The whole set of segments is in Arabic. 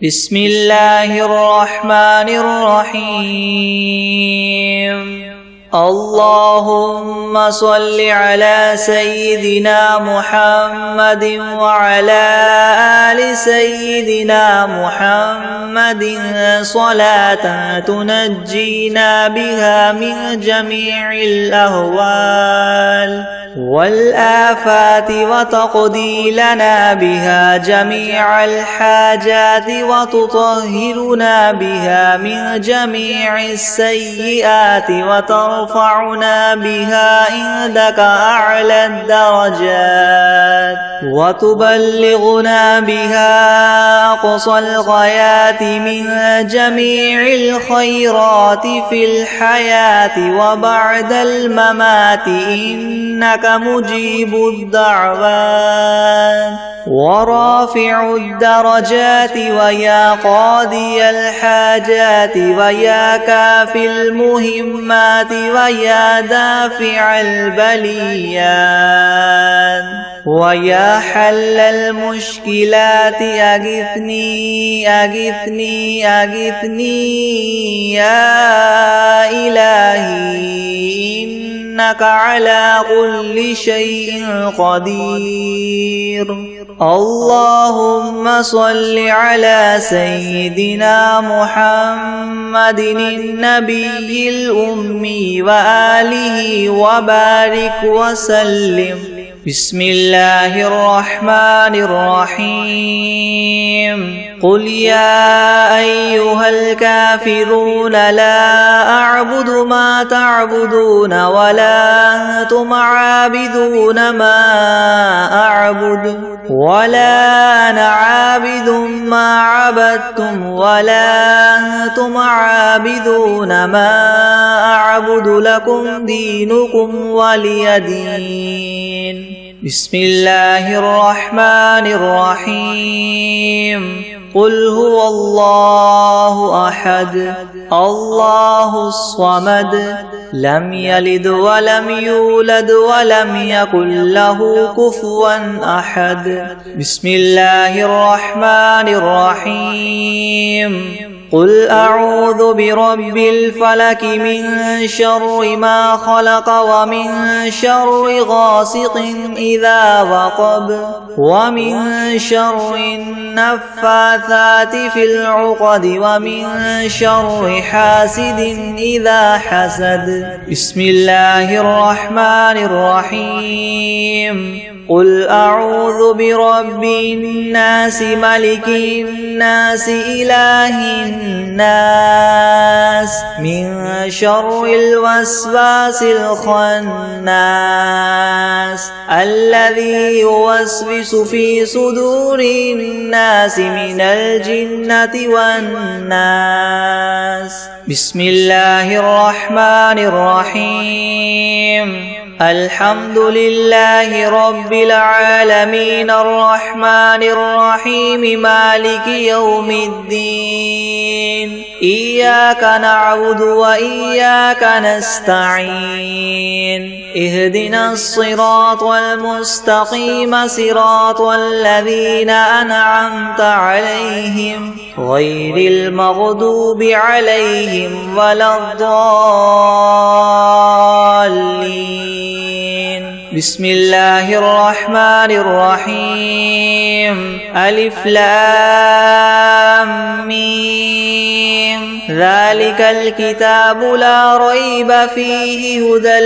بسم الله الرحمن الرحيم. اللهم صل على سيدنا محمد وعلى آل سيدنا محمد صلاة تنجينا بها من جميع الأهوال والآفات وتقضي لنا بها جميع الحاجات وتطهرنا بها من جميع السيئات وترفعنا بها عندك أعلى الدرجات وتبلغنا بها أقصى الغايات من جميع الخيرات في الحياة وبعد الممات إنك مجيب الدعوات ورافع الدرجات ويا قاضي الحاجات ويا كافي المهمات ويا دافع البليات ويا حل المشكلات أغثني أغثني أغثني يا إلهي إنك على كل شيء قدير. اللهم صل على سيدنا محمد النبي الأمي وآله وبارك وسلم. بسم الله الرحمن الرحيم. قل يا أيها الكافرون لا أعبد ما تعبدون ولا أنتم عابدون ما أعبد ولا أنا عابد ما عبدتم ولا أنتم عابدون ما أعبد لكم دينكم ولي دين. بسم الله الرحمن الرحيم. قل هو الله أحد الله الصمد لم يلد ولم يولد ولم يكن له كفوا أحد. بسم الله الرحمن الرحيم. قل أعوذ برب الفلك من شر ما خلق ومن شر غاسق إذا وقب ومن شر النفاثات في العقد ومن شر حاسد إذا حسد. بسم الله الرحمن الرحيم. قل أعوذ برب الناس ملك الناس إله الناس من شر الوسواس الخناس الذي يوسوس في صدور الناس من الجنة والناس. بسم الله الرحمن الرحيم. الحمد لله رب العالمين الرحمن الرحيم مالك يوم الدين. إياك نعبد وإياك نستعين. اهدنا الصراط المستقيم صراط الذين أنعمت عليهم غير المغضوب عليهم ولا الضالين. بسم الله الرحمن الرحيم. ألف لام ميم. ذلك الكتاب لا ريب فيه هدى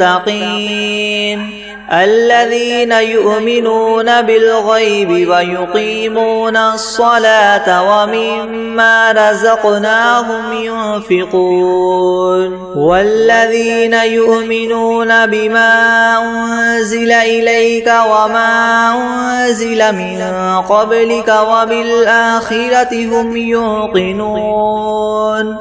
للمتقين الذين يؤمنون بالغيب ويقيمون الصلاة ومما رزقناهم ينفقون والذين يؤمنون بما أنزل إليك وما أنزل من قبلك وبالآخرة هم يوقنون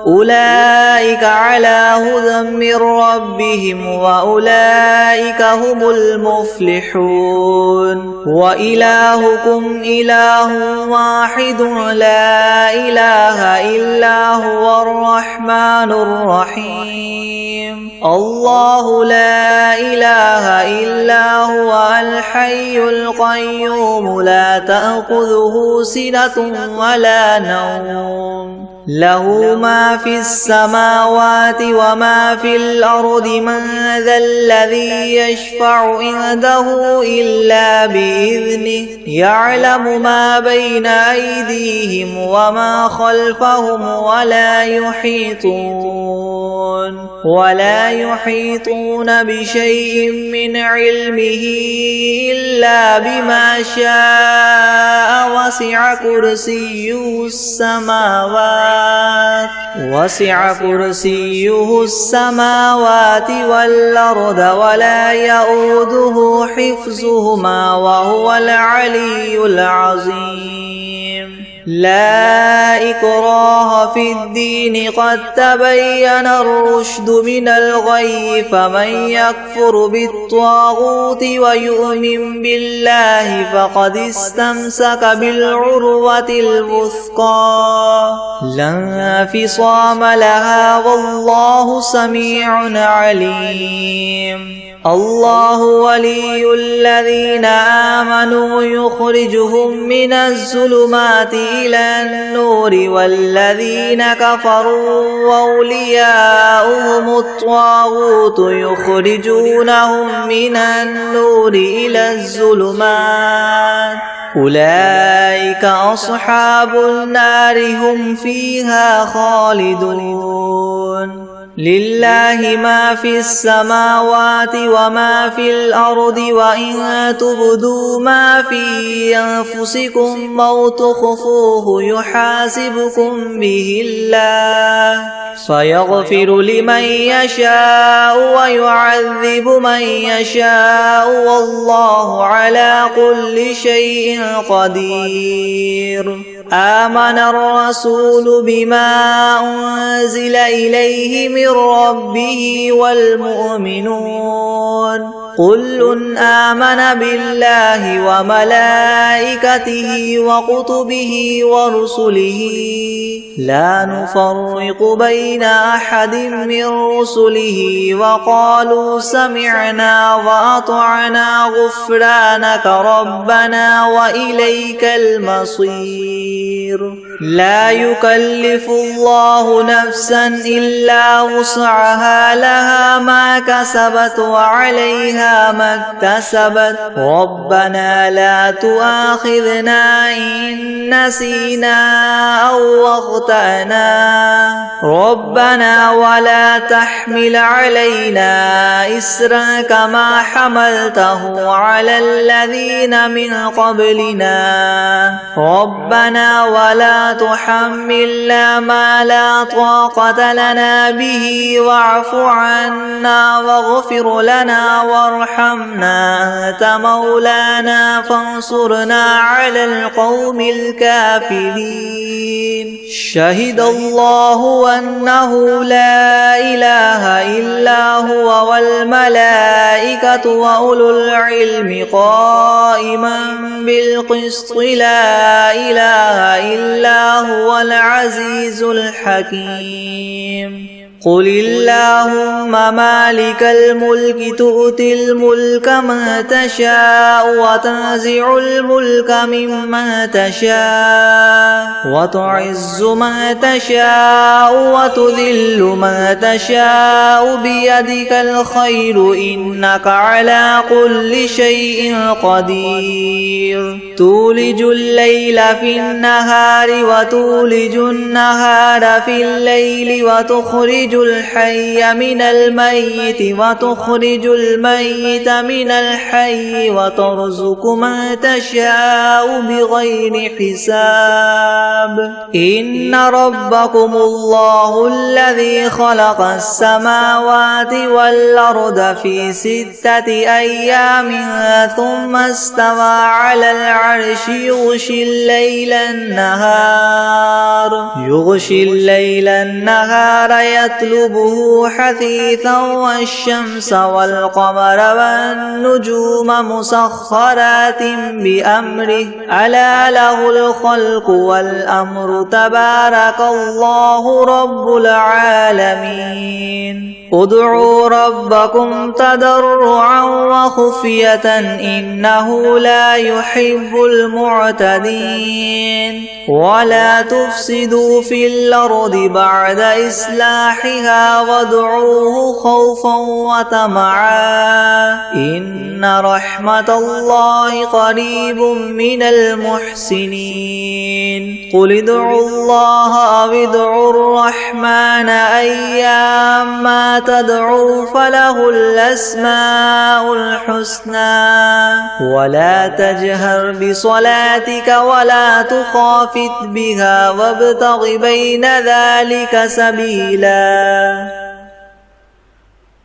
أولئك على هدى من ربهم وأولئك هم المفلحون وإلهكم إله واحد لا إله إلا هو الرحمن الرحيم الله لا إله إلا هو الحي القيوم لا تأخذه سنة ولا نوم له ما في السماوات وما في الأرض من ذا الذي يشفع عنده إلا بإذنه يعلم ما بين أيديهم وما خلفهم ولا يحيطون بشيء من علمه إلا بما شاء وسع كرسيه السماوات والأرض ولا يؤوده حفظهما وهو العلي العظيم لا إكراه في الدين قد تبين الرشد من الغي فمن يكفر بالطاغوت ويؤمن بالله فقد استمسك بالعروة الوثقى لا انفصام لها والله سميع عليم الله ولي الذين آمنوا يخرجهم من الظلمات إلى النور والذين كفروا أولياؤهم الطاغوت يخرجونهم من النور إلى الظلمات أولئك أصحاب النار هم فيها خالدون لله ما في السماوات وما في الأرض وإن تبدوا ما في أنفسكم أو تخفوه يحاسبكم به الله فيغفر لمن يشاء ويعذب من يشاء والله على كل شيء قدير آمن الرسول بما أنزل إليه من ربه والمؤمنون كل آمن بالله وملائكته وكتبه ورسله لا نفرق بين أحد من رسله وقالوا سمعنا وأطعنا غفرانك ربنا وإليك المصير لا يكلف الله نفسا إلا وسعها لها ما كسبت وعليها ما اكتسبت ربنا لا تؤاخذنا إن نسينا أو أخطأنا ربنا ولا تحمل علينا إسرا كما حملته على الذين من قبلنا ربنا ولا تحملنا ما لا طاقة لنا به واعف عنا واغفر لنا وارحمنا أنت مولانا فانصرنا على القوم الكافرين شهد الله أنه لا إله إلا هو والملائكة وأولو العلم قائما بالقسط لا إله إلا هو العزيز الحكيم قل اللهم مالك الملك تؤتي الملك من تشاء وتنزع الملك ممن تشاء وتعز من تشاء وتذل من تشاء بيدك الخير إنك على كل شيء قدير تولج الليل في النهار وتولج النهار في الليل وتخرج الحي من الميت وتخرج الميت من الحي وترزق من تشاء بغير حساب إن ربكم الله الذي خلق السماوات والأرض في 6 أيام ثم استوى على العرش يغشي الليل النهار يغشي الليل النهار يطلبه حثيثا والشمس والقمر والنجوم مسخرات بأمره ألا له الخلق والأمر تبارك الله رب العالمين ادعوا ربكم تضرعا وخفية إنه لا يحب المعتدين ولا تفسدوا في الأرض بعد إصلاحها وادعوه خوفا وطمعا إن رحمة الله قريب من المحسنين قل ادعوا الله أو ادعوا الرحمن أيما تدعوا فله الأسماء الحسنى ولا تجهر بصلاتك ولا تخافت بها وابتغ بين ذلك سبيلا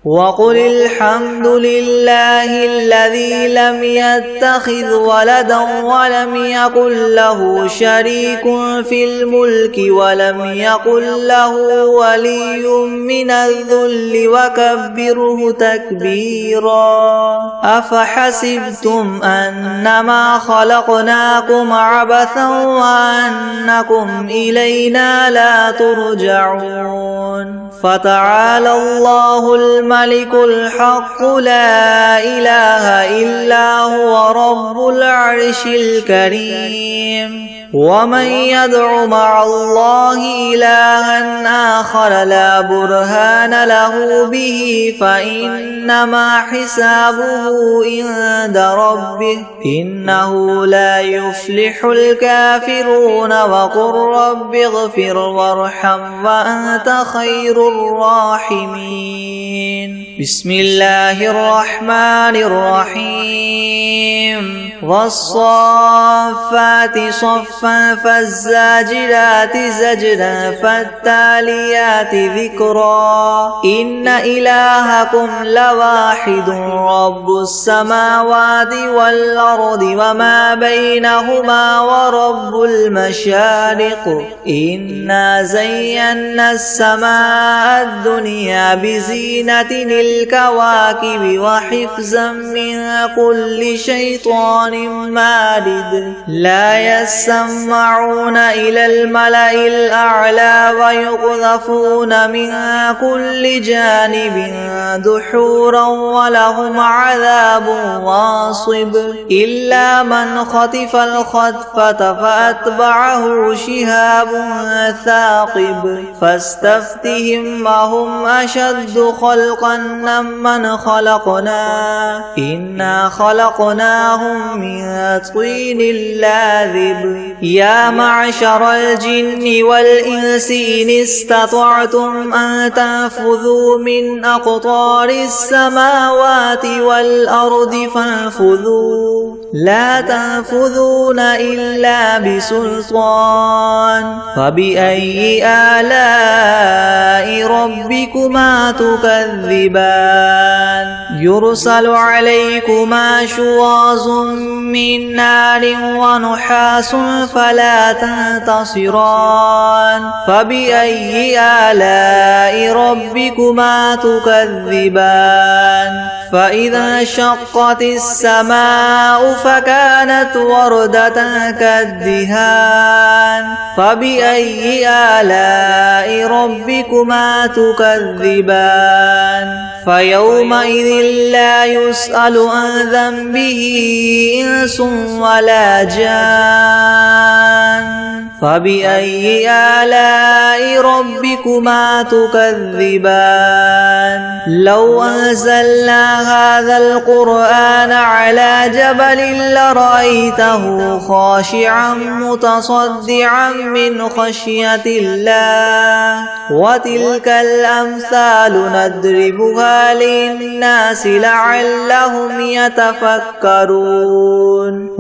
وقل الحمد لله الذي لم يتخذ ولدا ولم يكن له شريك في الملك ولم يكن له ولي من الذل وكبره تكبيرا أفحسبتم أنما خلقناكم عبثا وأنكم إلينا لا ترجعون فتعالى الله الملك الحق لا إله إلا هو رب العرش الكريم ومن يدع مع الله إلها آخر لا برهان له به فإنما حسابه عند ربه إنه لا يفلح الكافرون وقل رب اغفر وارحم وأنت خير الراحمين بسم الله الرحمن الرحيم والصافات صفا فالزاجرات زجرا فالتاليات ذكرا إن إلهكم لواحد رب السماوات والأرض وما بينهما ورب المشارق إنا زينا السماء الدنيا بزينة الكواكب وحفظا من كل شيطان مارد لا يسمعون إلى الملأ الأعلى ويقذفون من كل جانب دحورا ولهم عذاب واصب إلا من خطف الخطفة فأتبعه شهاب ثاقب فاستفتهم وهم أشد خلقا ممن خلقنا إنا خلقناهم من طين لاذب يا معشر الجن والإنس إن استطعتم أن تنفذوا من أقطار السماوات والأرض فانفذوا لا تنفذون إلا بسلطان فبأي آلاء ربكما تكذبان يرسل عليكما شواظ من نار ونحاس فلا تنتصران فبأي آلاء ربكما تكذبان فإذا شقت السماء فكانت وردة كالدهان فبأي آلاء ربكما تكذبان فيومئذ لا يسأل عن ذنبه إنس ولا جان فبأي آلاء ربكما تكذبان لو أنزلنا هذا القرآن على جبل لرأيته خاشعا متصدعا من خشية الله وتلك الأمثال نضربها للناس لعلهم يتفكرون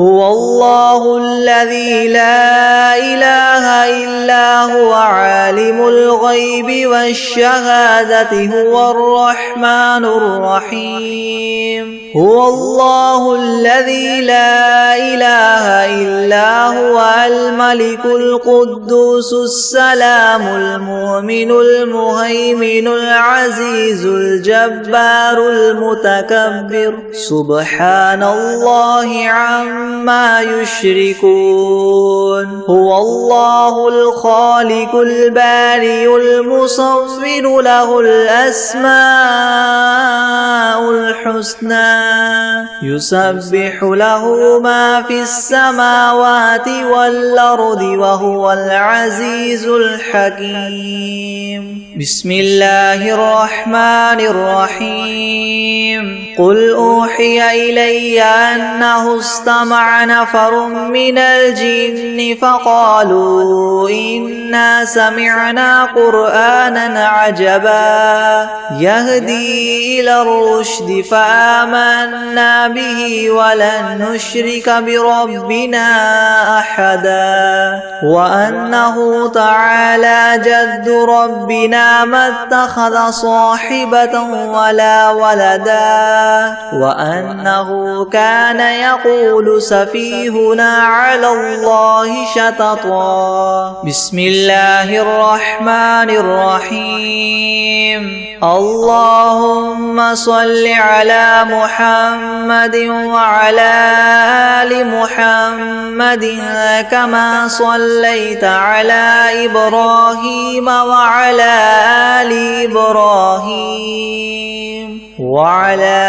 هو الله الذي لا إله إلا هو عالم الغيب والشهادة هو الرحمن الرحيم هو الله الذي لا إله إلا هو الملك القدوس السلام المؤمن المهيمن العزيز الجبار المتكبر سبحان الله عما يشركون هو الله الخالق البارئ المصور له الأسماء الحسنى يسبح له ما في السماوات والأرض وهو العزيز الحكيم بسم الله الرحمن الرحيم قل أوحي إلي أنه استمع نفر من الجن فقالوا إنا سمعنا قرآنا عجبا يهدي إلى الرشد فآمنا به ولن نشرك بربنا أحدا وأنه تعالى جد ربنا ما اتخذ صاحبة ولا ولدا وأنه كان يقول سفيهنا على الله شططا بسم الله الرحمن الرحيم اللهم صل على محمد وعلى آل محمد كما صليت على إبراهيم وعلى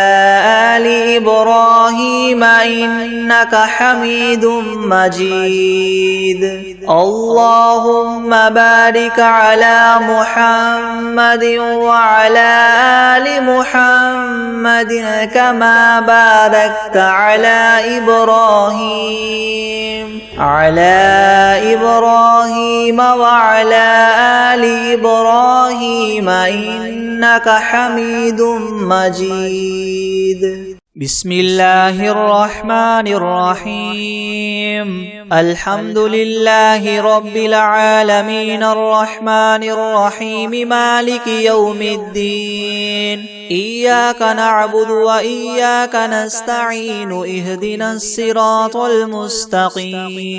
آل إبراهيم إنك حميد مجيد اللهم بارك على محمد وعلى آل محمد كما باركت على إبراهيم وعلى آل إبراهيم إنك حميد مجيد بسم الله الرحمن الرحيم الحمد لله رب العالمين الرحمن الرحيم مالك يوم الدين إياك نعبد وإياك نستعين اهدنا الصراط المستقيم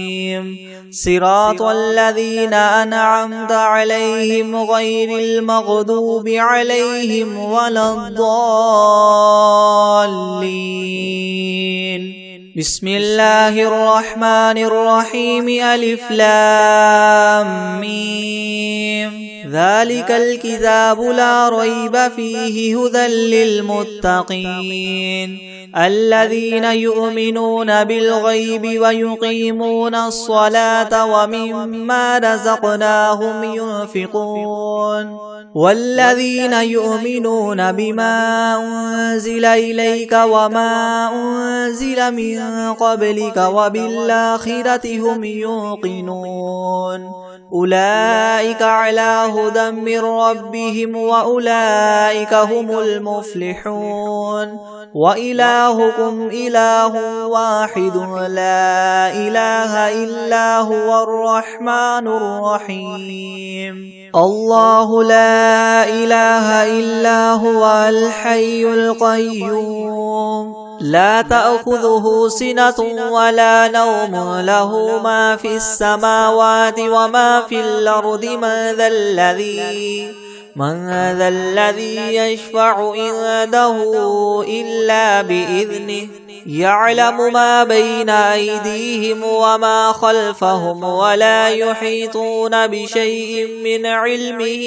صراط الذين أنعمت عليهم غير المغضوب عليهم ولا الضالين بسم الله الرحمن الرحيم ألف لام ميم ذلك الكتاب لا ريب فيه هدى للمتقين الذين يؤمنون بالغيب ويقيمون الصلاة ومما رزقناهم ينفقون والذين يؤمنون بما أنزل إليك وما أنزل من قبلك وبالآخرة هم يوقنون أولئك على هدى من ربهم وأولئك هم المفلحون وإلهكم إله واحد لا إله إلا هو الرحمن الرحيم الله لا إله إلا هو الحي القيوم لا تأخذه سنة ولا نوم له ما في السماوات وما في الأرض من ذا الذي يشفع عنده إلا بإذنه يعلم ما بين أيديهم وما خلفهم ولا يحيطون بشيء من علمه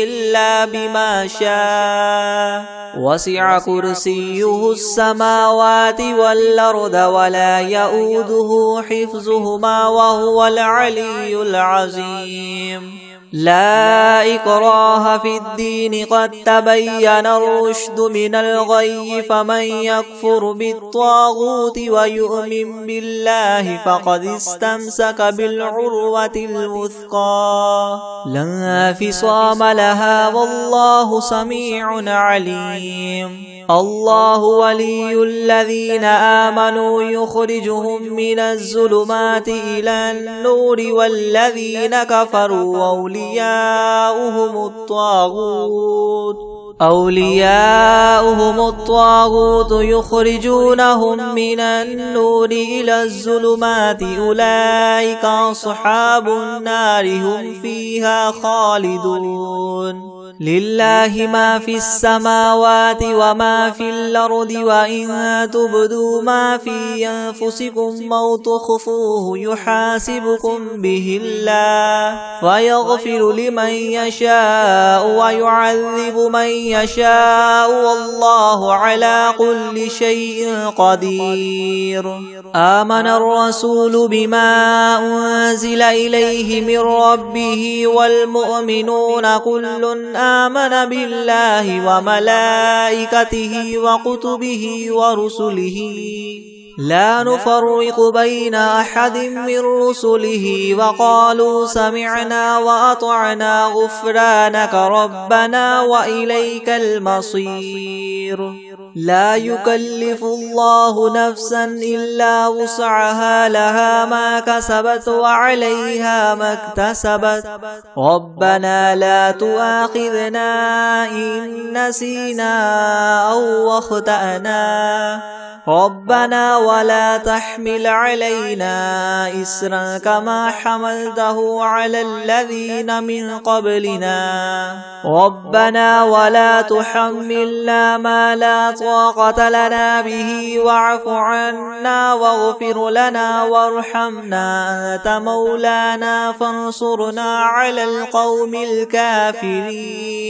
إلا بما شاء وسع كرسيه السماوات والأرض ولا يؤوده حفظهما وهو العلي العظيم لا إكراه في الدين قد تبين الرشد من الغي فمن يكفر بالطاغوت ويؤمن بالله فقد استمسك بالعروة الوثقى لا انفصام لها والله سميع عليم الله ولي الذين آمنوا يخرجهم من الظلمات إلى النور والذين كفروا أولياؤهم الطاغوت يخرجونهم من النور إلى الظلمات أولئك أصحاب النار هم فيها خالدون لله ما في السماوات وما في الأرض وإن تبدوا ما في أنفسكم أو تخفوه يحاسبكم به الله فيغفر لمن يشاء ويعذب من يشاء والله على كل شيء قدير آمن الرسول بما أنزل إليه من ربه والمؤمنون كل آمن بالله وملائكته وكتبه ورسله لا نفرق بين أحد من رسله وقالوا سمعنا وأطعنا غفرانك ربنا وإليك المصير لا يكلف الله نفسا إلا وسعها لها ما كسبت وعليها ما اكتسبت ربنا لا تؤاخذنا إن نسينا أو أخطأنا ربنا ولا تحمل علينا إسرا كما حملته على الذين من قبلنا ربنا ولا تحملنا ما لا طاقة لنا به واعف عنا واغفر لنا وارحمنا أنت مولانا فانصرنا على القوم الكافرين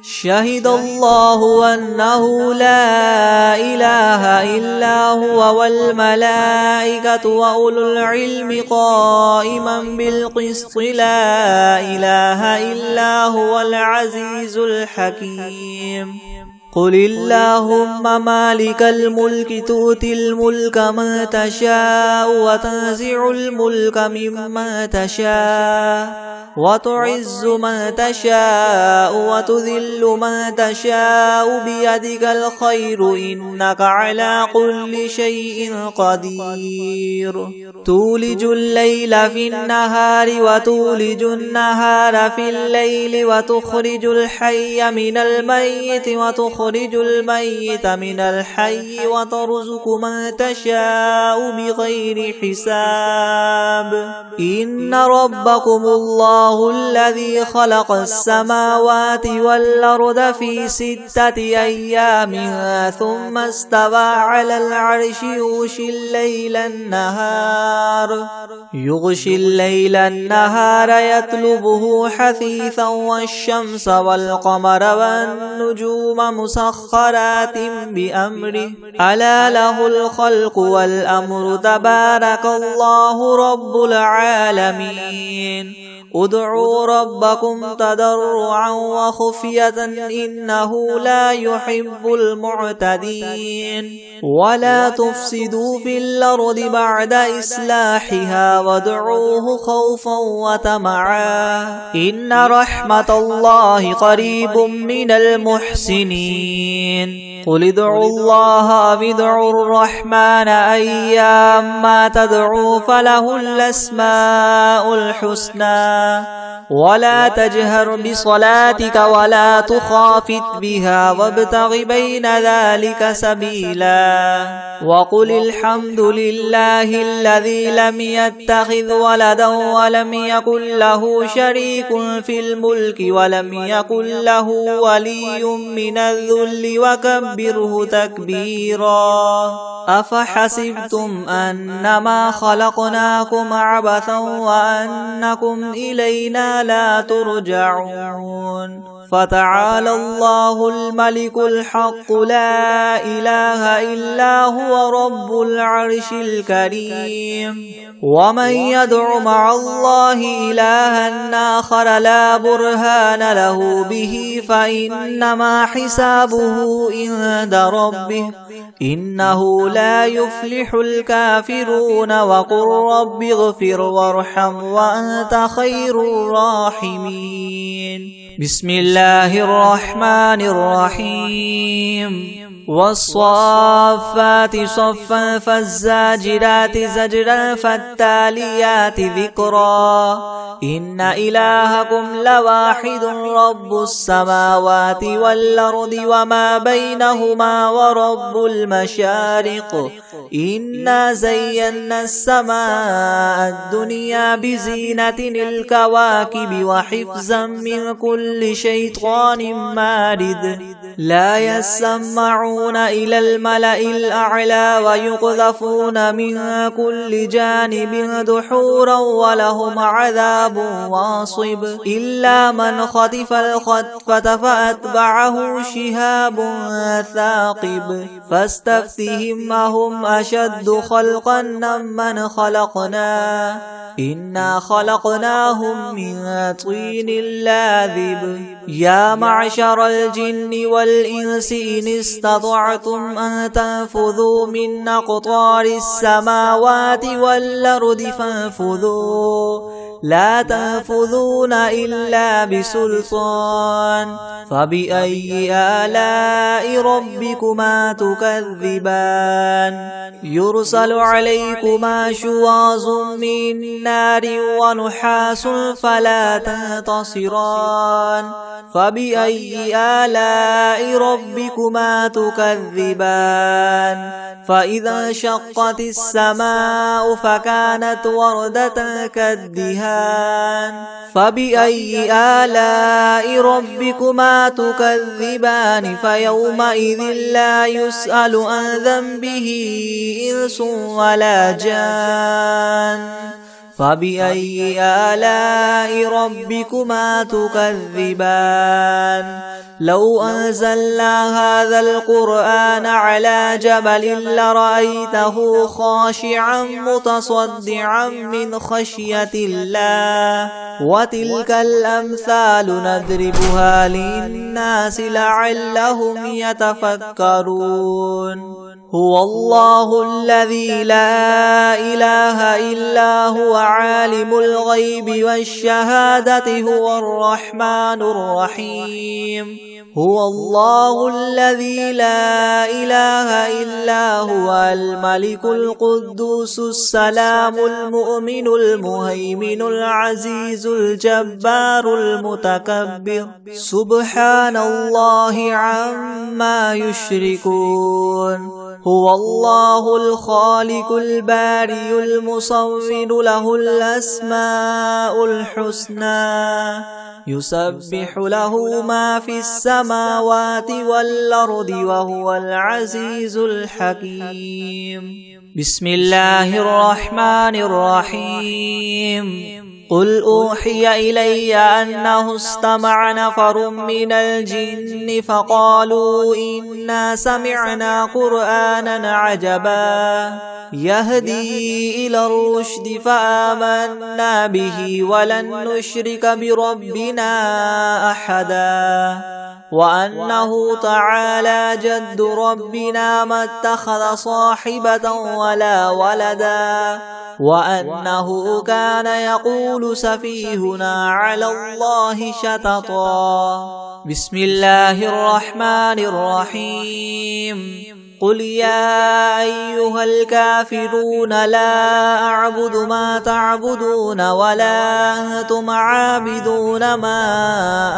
شهد الله أنه لا إله إلا هو والملائكة وأولو العلم قائما بالقسط لا إله إلا هو العزيز الحكيم قل اللهم مالك الملك تؤتي الملك من تشاء وتنزع الملك ممن تشاء وتعز من تشاء وتذل من تشاء بيدك الخير إنك على كل شيء قدير تولج الليل في النهار وتولج النهار في الليل وتخرج الحي من الميت وتخرج الميت من الحي وترزق من تشاء بغير حساب إن ربكم الله الذي خلق السماوات والأرض في 6 أيام ثم استوى على العرش يغشي الليل النهار يطلبه حثيثا والشمس والقمر والنجوم مسخرات بأمره ألا له الخلق والأمر تبارك الله رب العالمين ادعوا ربكم تضرعا وخفية إنه لا يحب المعتدين ولا تفسدوا في الأرض بعد إصلاحها وادعوه خوفا وطمعا إن رحمة الله قريب من المحسنين قل ادعوا الله أو ادعوا الرحمن أيما تدعوا فله الأسماء الحسنى ولا تجهر بصلاتك ولا تخافت بها وابتغ بين ذلك سبيلا وقل الحمد لله الذي لم يتخذ ولدا ولم يكن له شريك في الملك ولم يكن له ولي من الذل وكبره تكبيرا أفحسبتم أنما خلقناكم عبثا وأنكم إلينا لا ترجعون فتعالى الله الملك الحق لا إله إلا هو رب العرش الكريم ومن يدع مع الله إلها آخر لا برهان له به فإنما حسابه عند ربه إنه لا يفلح الكافرون وقل رب اغفر وارحم وأنت خير الراحمين بسم الله الرحمن الرحيم والصافات صفا فالزاجرات زجرا فالتاليات ذكرا إن إلهكم لواحد رب السماوات والأرض وما بينهما ورب المشارق إنا زينا السماء الدنيا بزينة الكواكب وحفظا من كل شيطان مارد لا يسمعون إلى الملأ الأعلى ويقذفون من كل جانب دحورا ولهم عذاب واصب إلا من خطف الخطفة فأتبعه شهاب ثاقب فاستفتهم أهم أشد خلقا ممن خلقنا إنا خلقناهم من طين لاذب يا معشر الجن والإنس إن استطعتم أن تنفذوا من أقطار السماوات والأرض فانفذوا لا تنفذون إلا بسلطان فبأي آلاء ربكما تكذبان يرسل عليكما شواظ من نار ونحاس فلا تنتصران فبأي آلاء ربكما تكذبان فإذا انشقت السماء فكانت وردة كالدهان فبأي آلاء ربكما تكذبان فيومئذ لا يسأل عن ذنبه إنس ولا جان فبأي آلاء ربكما تكذبان لو أنزلنا هذا القرآن على جبل لرأيته خاشعا متصدعا من خشية الله وتلك الأمثال نضربها للناس لعلهم يتفكرون هو الله الذي لا إله إلا هو عالم الغيب والشهادة هو الرحمن الرحيم هو الله الذي لا إله إلا هو الملك القدوس السلام المؤمن المهيمن العزيز الجبار المتكبر سبحان الله عما يشركون هو الله الخالق الباري المصور له الأسماء الحسنى يسبح له ما في السماوات والأرض وهو العزيز الحكيم بسم الله الرحمن الرحيم قل أوحي إلي أنه استمع نفر من الجن فقالوا إنا سمعنا قرآنا عجبا يهدي إلى الرشد فآمنا به ولن نشرك بربنا أحدا وأنه تعالى جد ربنا ما اتخذ صاحبة ولا ولدا وأنه كان يقول سفيهنا على الله شططا بسم الله الرحمن الرحيم قل يا أيها الكافرون لا أعبد ما تعبدون ولا أنتم عابدون ما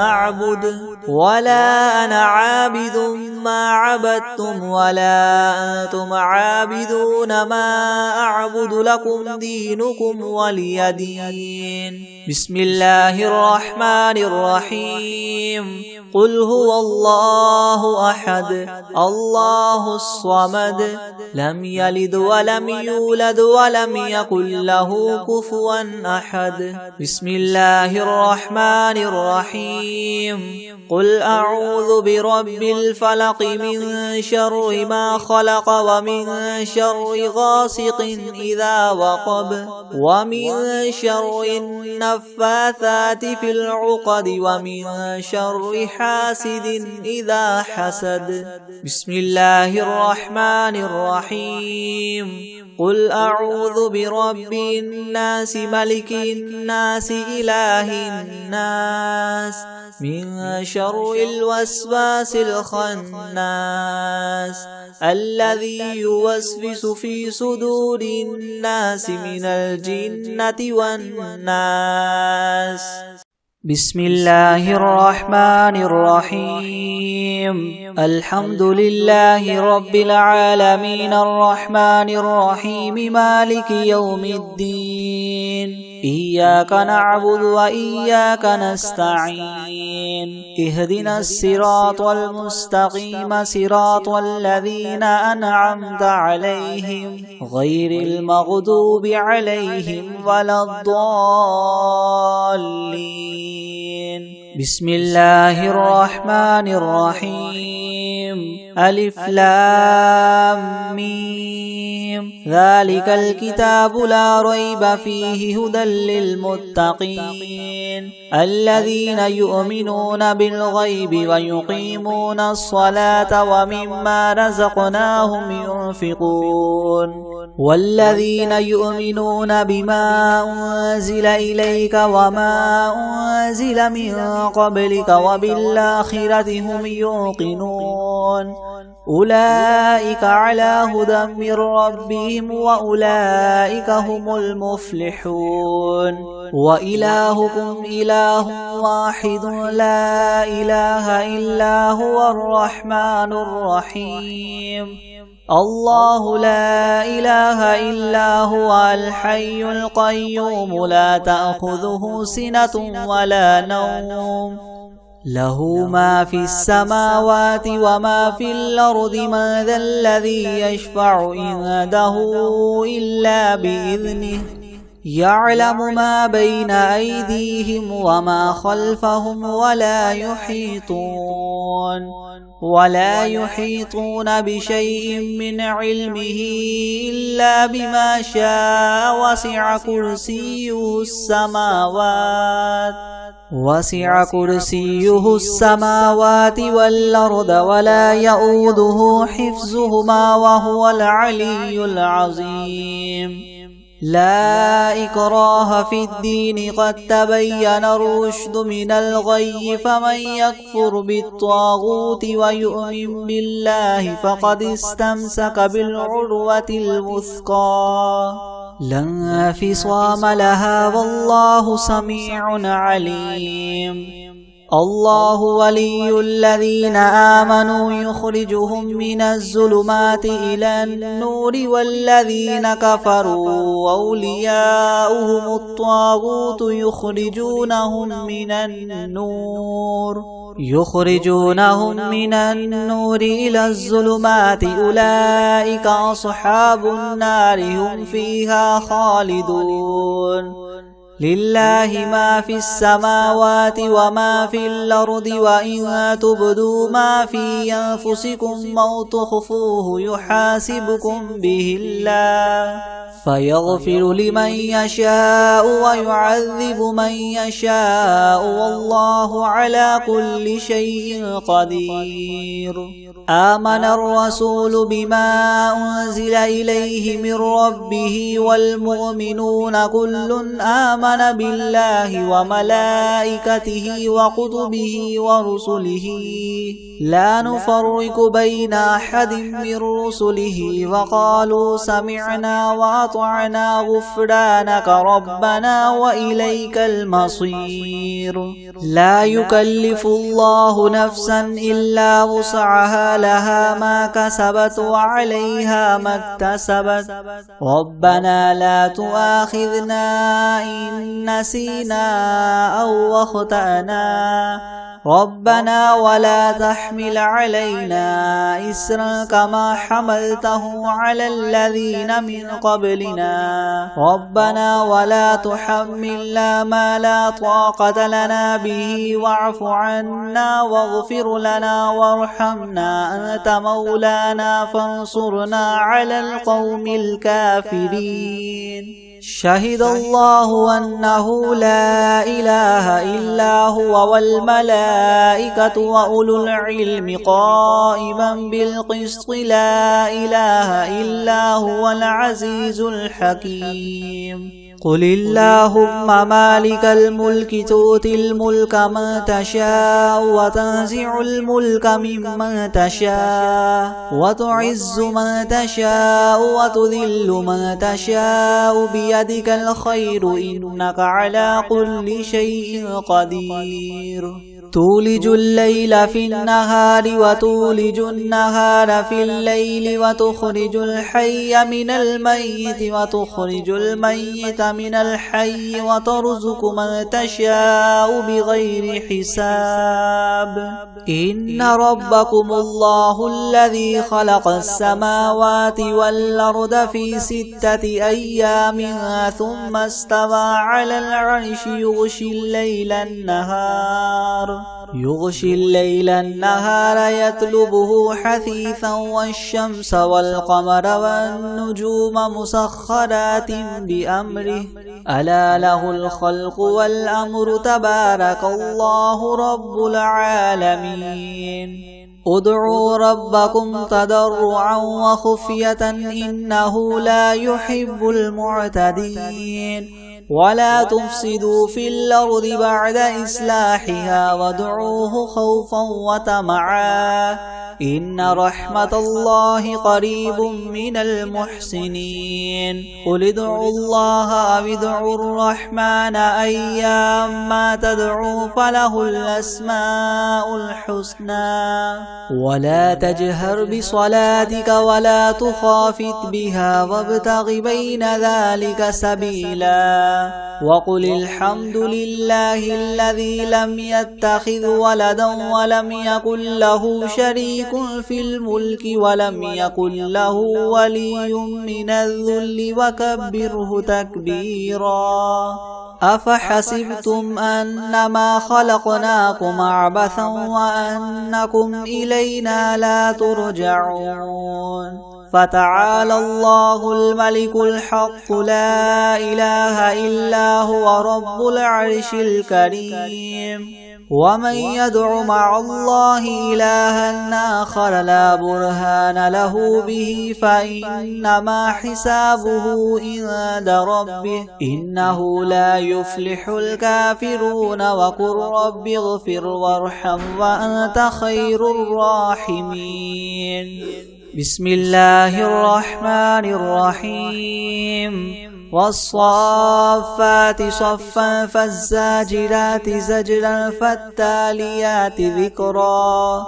أعبد ولا أنا عابد ما عبدتم ولا أنتم عابدون ما أعبد لكم دينكم ولي دين بسم الله الرحمن الرحيم قل هو الله أحد الله الصمد لم يلد ولم يولد ولم يكن له كفوا أحد بسم الله الرحمن الرحيم قل أعوذ برب الفلق من شر ما خلق ومن شر غاسق إذا وقب ومن شر النفاثات في العقد ومن شر حاسد إذا حسد بسم الله الرحمن الرحيم قل أعوذ برب الناس ملك الناس إله الناس من شر الوسواس الخناس الذي يوسوس في صدور الناس من الجنة والناس. بسم الله الرحمن الرحيم. الحمد لله رب العالمين الرحمن الرحيم مالك يوم الدين. إياك نعبد وإياك نستعين. اهدنا الصراط المستقيم صراط الذين أنعمت عليهم غير المغضوب عليهم ولا الضالين. بسم الله الرحمن الرحيم. ألف لام ميم. ذلك الكتاب لا ريب فيه هدى للمتقين الذين يؤمنون بالغيب ويقيمون الصلاة ومما رزقناهم ينفقون والذين يؤمنون بما أنزل إليك وما أنزل من قبلك وبالآخرة هم يوقنون أولئك على هدى من ربهم وأولئك هم المفلحون. وإلهكم إله واحد لا إله إلا هو الرحمن الرحيم. الله لا إله إلا هو الحي القيوم لا تأخذه سنة ولا نوم له ما في السماوات وما في الأرض. من ذا الذي يشفع عنده إلا بإذنه يعلم ما بين أيديهم وما خلفهم ولا يحيطون بشيء من علمه إلا بما شاء. وسع كرسيه السماوات والأرض ولا يؤوده حفظهما وهو العلي العظيم. لا إكراه في الدين قد تبين الرشد من الغي. فمن يكفر بالطاغوت ويؤمن بالله فقد استمسك بالعروة الوثقى لا انفصام لها والله سميع عليم. الله ولي الذين آمنوا يخرجهم من الظلمات إلى النور والذين كفروا أولياؤهم الطاغوت يخرجونهم من النور إلى الظلمات. أولئك أصحاب النار هم فيها خالدون. لله ما في السماوات وما في الأرض وإن تبدوا ما في أنفسكم أو تخفوه يحاسبكم به الله فيغفر لمن يشاء ويعذب من يشاء والله على كل شيء قدير. آمن الرسول بما أنزل إليه من ربه والمؤمنون كل آمن بالله وملائكته وكتبه ورسله لا نفرق بين أحد من رسله وقالوا سمعنا وأطعنا غفرانك ربنا وإليك المصير. لا يكلف الله نفسا إلا وسعها لها ما كسبت وعليها ما اكتسبت. ربنا لا تؤاخذنا إن نسينا أو أخطأنا ربنا ولا تحمل علينا إسرا كما حملته على الذين من قبلنا ربنا ولا تحملنا ما لا طاقة لنا به واعف عنا واغفر لنا وارحمنا أنت مولانا فانصرنا على القوم الكافرين. شهد الله أنه لا إله إلا هو والملائكة وأولو العلم قائما بالقسط لا إله إلا هو العزيز الحكيم. قل اللهم مالك الملك تؤتي الملك من تشاء وتنزع الملك ممن تشاء وتعز من تشاء وتذل من تشاء بيدك الخير إنك على كل شيء قدير تولج الليل في النهار وتولج النهار في الليل وتخرج الحي من الميت وتخرج الميت من الحي وترزق من تشاء بغير حساب إن ربكم الله الذي خلق السماوات والأرض في 6 أيام ثم استوى على العرش يغشي الليل النهار يطلبه حثيثا والشمس والقمر والنجوم مسخرات بأمره ألا له الخلق والأمر تبارك الله رب العالمين ادعوا ربكم تضرعا وخفية إنه لا يحب المعتدين ولا تفسدوا في الأرض بعد إصلاحها وادعوه خوفا وطمعا إن رحمة الله قريب من المحسنين قل ادعوا الله أو ادعوا الرحمن أيما تدعوا فله الأسماء الحسنى ولا تجهر بصلاتك ولا تخافت بها وابتغ بين ذلك سبيلا وقل الحمد لله الذي لم يتخذ ولدا ولم يكن له شريك في الملك ولم يكن له ولي من الذل وكبره تكبيرا أفحسبتم أنما خلقناكم عبثا وأنكم إلينا لا ترجعون فتعالى الله الملك الحق لا إله إلا هو رب العرش الكريم ومن يدع مع الله إلها آخر لا برهان له به فإنما حسابه عند ربه إنه لا يفلح الكافرون وقل رب اغفر وارحم وأنت خير الراحمين بسم الله الرحمن الرحيم والصافات صفا فالزاجرات زجرا فالتاليات ذكرا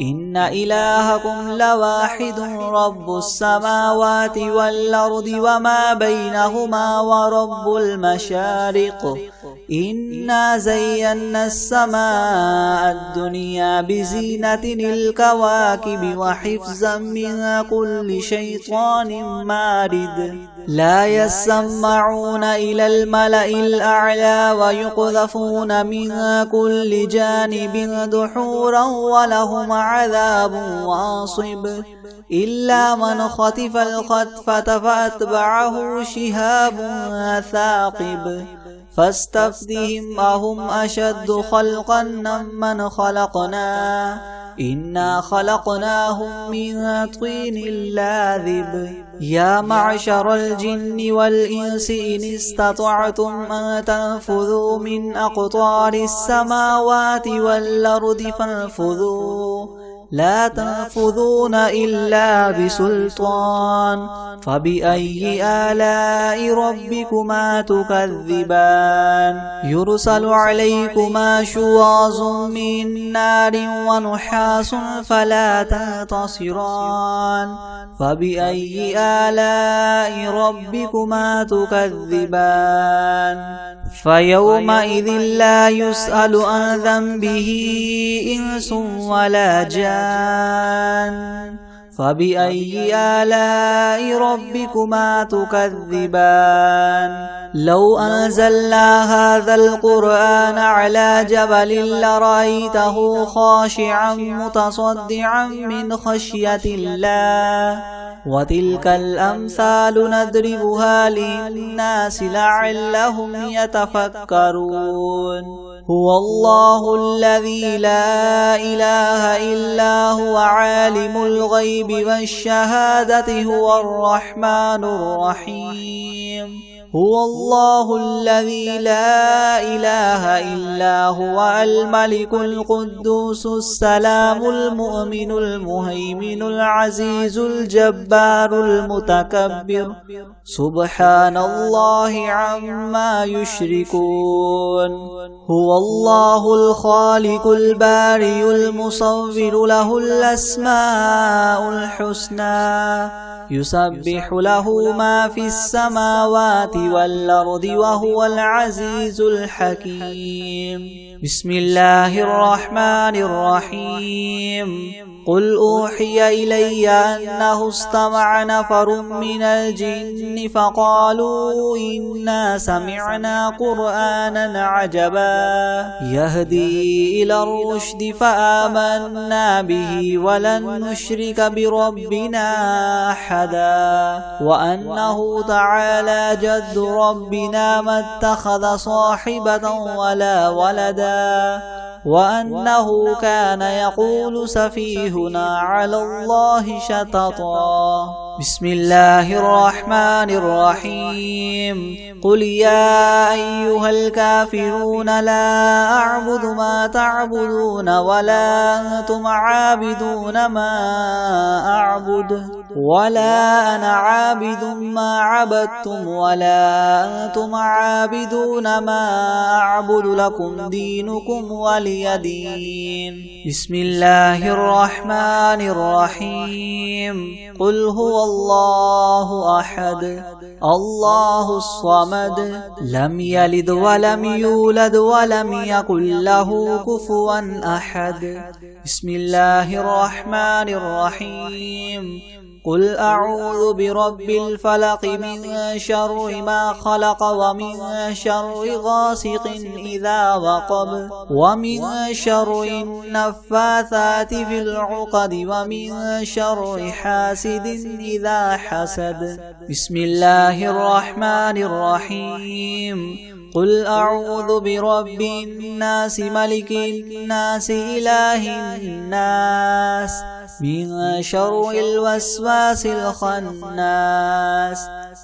إن إلهكم لواحد رب السماوات والأرض وما بينهما ورب المشارق إنا زينا السماء الدنيا بزينة الكواكب وحفظا من كل شيطان مارد لا يسمعون إلى الملأ الأعلى ويقذفون من كل جانب دحورا ولهم عذاب واصب إلا من خطف الخطفة فأتبعه شهاب ثاقب فاستفتهم أهم أشد خلقا ممن خلقنا إنا خلقناهم من طين لاذب يا معشر الجن والإنس إن استطعتم أن تنفذوا من أقطار السماوات والأرض فانفذوا لا تنفذون إلا بسلطان فبأي آلاء ربكما تكذبان يرسل عليكما شواظ من نار ونحاس فلا تنتصران فبأي آلاء ربكما تكذبان فيومئذ لا يسأل عن ذنبه إنس ولا جان فبأي آلاء ربكما تكذبان لو أنزلنا هذا القرآن على جبل لرأيته خاشعا متصدعا من خشية الله وتلك الأمثال نضربها للناس لعلهم يتفكرون هو الله الذي لا إله إلا هو عالم الغيب والشهادة هو الرحمن الرحيم هو الله الذي لا إله إلا هو الملك القدوس السلام المؤمن المهيمن العزيز الجبار المتكبر سبحان الله عما يشركون هو الله الخالق البارئ المصور له الأسماء الحسنى يسبح له ما في السماوات والأرض وهو العزيز الحكيم بسم الله الرحمن الرحيم قل أوحي إلي أنه استمع نفر من الجن فقالوا إنا سمعنا قرآنا عجبا يهدي إلى الرشد فآمنا به ولن نشرك بربنا أحدا وأنه تعالى جد ربنا ما اتخذ صاحبة ولا ولدا وأنه كان يقول سفيهنا على الله شططا بسم الله الرحمن الرحيم قل يا أيها الكافرون لا أعبد ما تعبدون ولا أنتم عابدون ما أعبد ولا أنا عابد ما عبدتم ولا أنتم عابدون ما أعبد لكم دينكم ولي دين بسم الله الرحمن الرحيم قل هو الله أحد الله الصمد لم يلد ولم يولد ولم يكن له كفوا أحد بسم الله الرحمن الرحيم قل أعوذ برب الفلق من شر ما خلق ومن شر غاسق إذا وقب ومن شر النفاثات في العقد ومن شر حاسد إذا حسد بسم الله الرحمن الرحيم قل أعوذ برب الناس ملك الناس إله الناس من شر الوسواس الخناس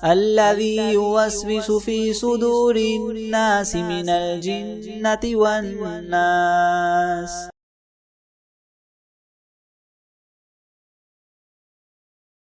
الذي يوسوس في صدور الناس من الجنة والناس